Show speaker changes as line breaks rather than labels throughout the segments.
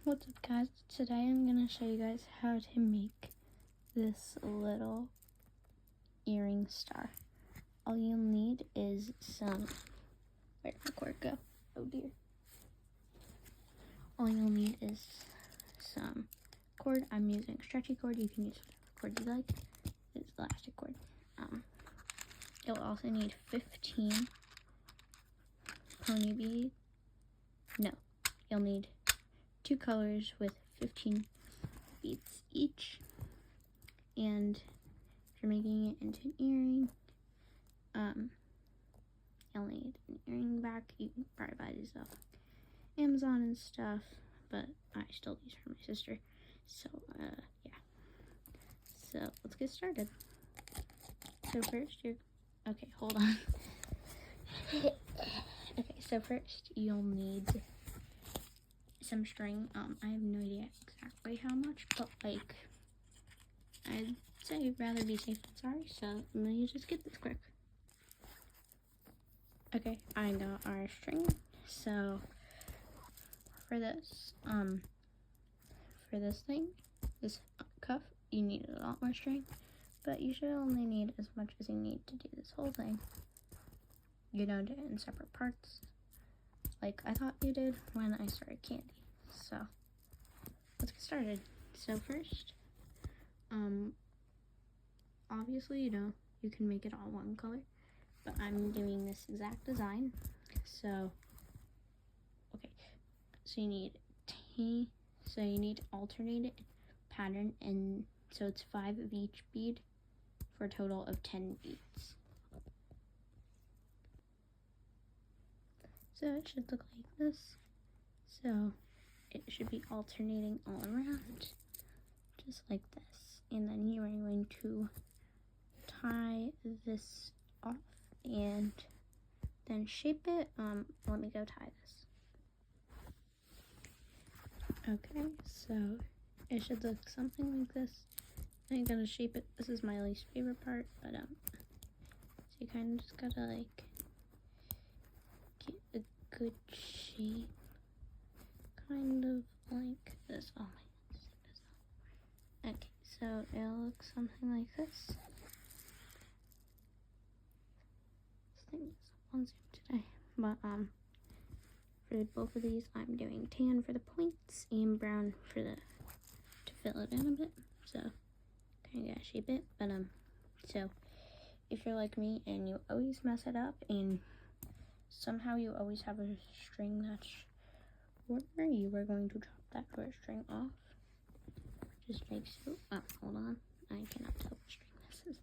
What's up, guys? Today I'm going to show you guys how to make this little earring star. All you'll need is some... Where'd my cord go? Oh dear. All you'll need is some cord. I'm using stretchy cord. You can use whatever cord you like. It's elastic cord. You'll also need 15 pony beads. No, you'll need 2 colors with 15 beads each, and if you're making it into an earring, you'll need an earring back. You can probably buy these off Amazon and stuff, but I stole these from my sister, so yeah. So let's get started. So first okay, hold on. Okay, so first you'll need some string. I have no idea exactly how much, but like, I'd say rather be safe than sorry, so I'm gonna just get this quick. Okay, I got our string. So for this thing, this cuff, you need a lot more string, but you should only need as much as you need to do this whole thing. You don't do it in separate parts, like I thought you did when I started Kandi. So let's get started. So first, obviously, you can make it all one color, but I'm doing this exact design. So, okay, so you need alternated pattern, and so it's 5 of each bead for a total of 10 beads. So it should look like this. So it should be alternating all around, just like this. And then you are going to tie this off and then shape it. Let me go tie this. Okay, so it should look something like this. I'm gonna shape it. This is my least favorite part, but so you kind of just gotta like get a good shape, kind of like this. Oh my goodness. Okay, so it'll look something like this. This thing is on Zoom today, but for both of these, I'm doing tan for the points and brown for to fill it in a bit. So kind of gotta shape it, but so if you're like me and you always mess it up and somehow you always have a string that's shorter, you are going to chop that short string off. Just like so. Oh, hold on. I cannot tell what string this is.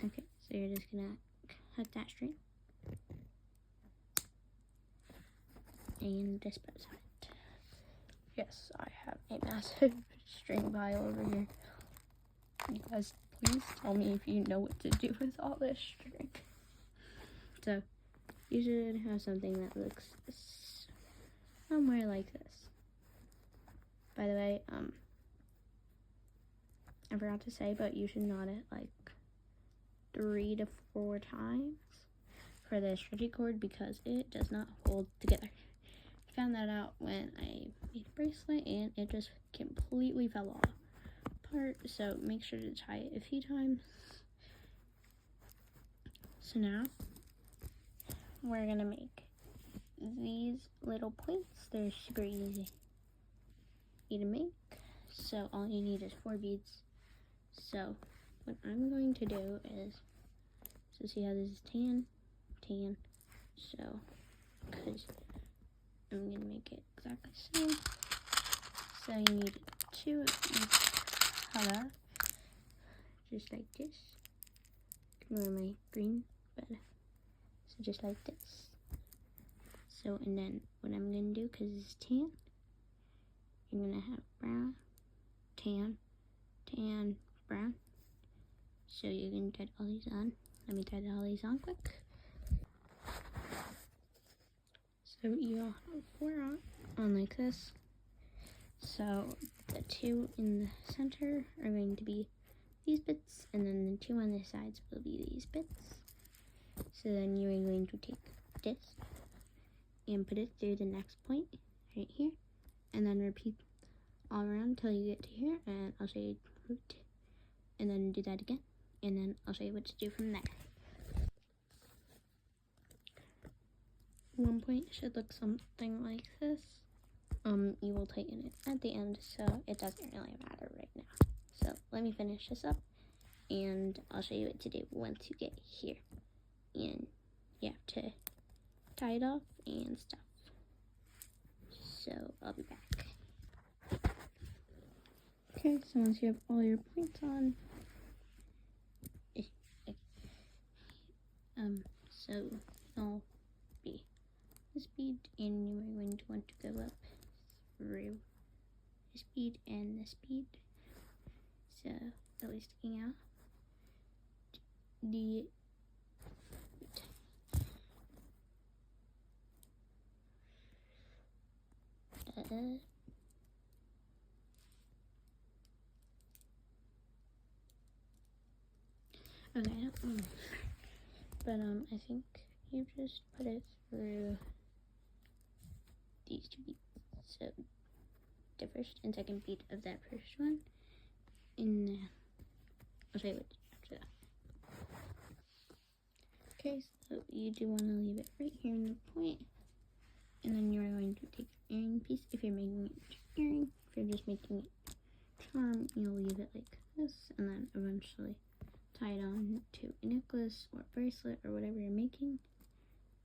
Okay, so you're just gonna cut that string and dispose of it. Yes, I have a massive string pile over here. You guys, please tell me if you know what to do with all this string. So you should have something that looks somewhere like this. By the way, I forgot to say, but you should knot it like 3 to 4 times for the stretchy cord because it does not hold together. I found that out when I made a bracelet and it just completely fell apart, so make sure to tie it a few times. So now we're gonna make these little points. They're super easy to make. So all you need is 4 beads. So what I'm going to do is, so see how this is tan, so because I'm gonna make it exactly the same. So you need 2 of each color, just like this. Ignore my green, but so just like this. So, and then what I'm gonna do, because it's tan, you're gonna have brown, tan, brown. So you can tie all these on. Let me tie all these on quick. So you'll have 4 on like this. So the 2 in the center are going to be these bits, and then the 2 on the sides will be these bits. So then you are going to take this and put it through the next point right here, and then repeat all around until you get to here, and I'll show you, and then do that again, and then I'll show you what to do from there. One point should look something like this. You will tighten it at the end, so it doesn't really matter right now. So let me finish this up, and I'll show you what to do once you get here. And you have to tie it off and stuff. So I'll be back. Okay, so once you have all your points on, so it'll be the speed, and you are going to want to go up through the speed and the speed. So at least sticking out the okay, I don't know. But I think you just put it through these two beats. So the first and second beat of that first one, and then I'll show you what to do after that. Okay, so you do want to leave it right here in the point, and then you're going to take your earring piece. If you're making it earring, if you're just making it charm, you'll leave it like this, and then eventually tie it on to a necklace or bracelet or whatever you're making.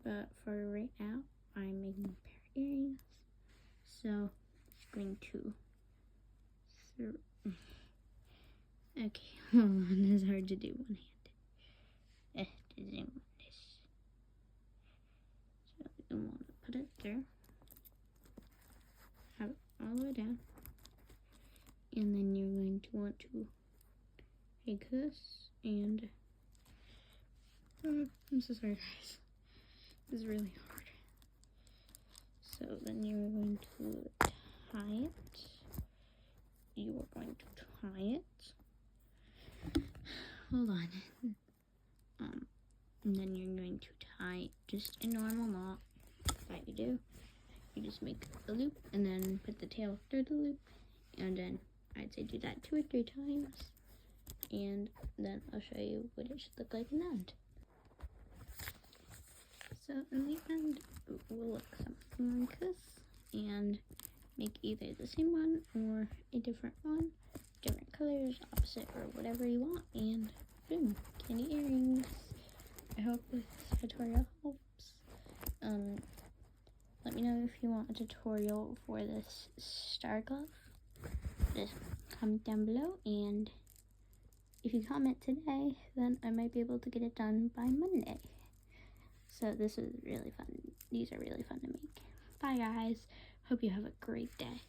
But for right now, I'm making a pair of earrings, so it's going to okay, hold on, it's hard to do one-handed. Doesn't want this. So you want to put it there, have it all the way down, and then you're going to want to take this and I'm so sorry guys, this is really hard. So then you're going to tie it. You are going to tie it. Hold on. And then you're going to tie just a normal knot that you do. You just make a loop and then put the tail through the loop, and then I'd say do that 2 or 3 times, and then I'll show you what it should look like in the end. So in the end, it will look something like this, and make either the same one or a different one, different colors, opposite, or whatever you want, and boom, candy earrings. I hope this tutorial helps. Let me know if you want a tutorial for this star glove. Just comment down below, and if you comment today, then I might be able to get it done by Monday. So this is really fun. These are really fun to make. Bye guys. Hope you have a great day.